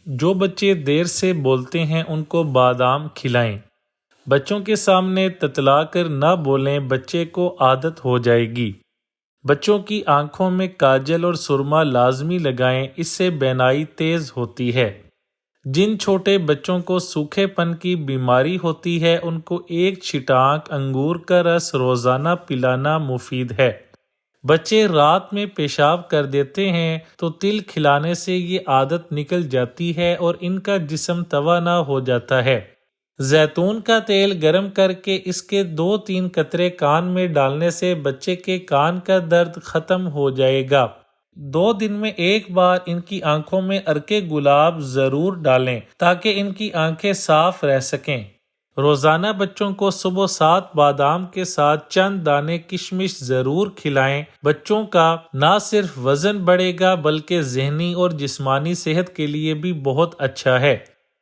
جو بچے دیر سے بولتے ہیں ان کو بادام کھلائیں۔ بچوں کے سامنے تتلا کر نہ بولیں، بچے کو عادت ہو جائے گی۔ بچوں کی آنکھوں میں کاجل اور سرما لازمی لگائیں، اس سے بینائی تیز ہوتی ہے۔ جن چھوٹے بچوں کو سوکھے پن کی بیماری ہوتی ہے ان کو ایک چھٹانک انگور کا رس روزانہ پلانا مفید ہے۔ بچے رات میں پیشاب کر دیتے ہیں تو تل کھلانے سے یہ عادت نکل جاتی ہے اور ان کا جسم توانا ہو جاتا ہے۔ زیتون کا تیل گرم کر کے اس کے 2-3 قطرے کان میں ڈالنے سے بچے کے کان کا درد ختم ہو جائے گا۔ 2 دن میں ایک بار ان کی آنکھوں میں عرق گلاب ضرور ڈالیں تاکہ ان کی آنکھیں صاف رہ سکیں۔ روزانہ بچوں کو صبح 7 بادام کے ساتھ چند دانے کشمش ضرور کھلائیں۔ بچوں کا نہ صرف وزن بڑھے گا بلکہ ذہنی اور جسمانی صحت کے لیے بھی بہت اچھا ہے۔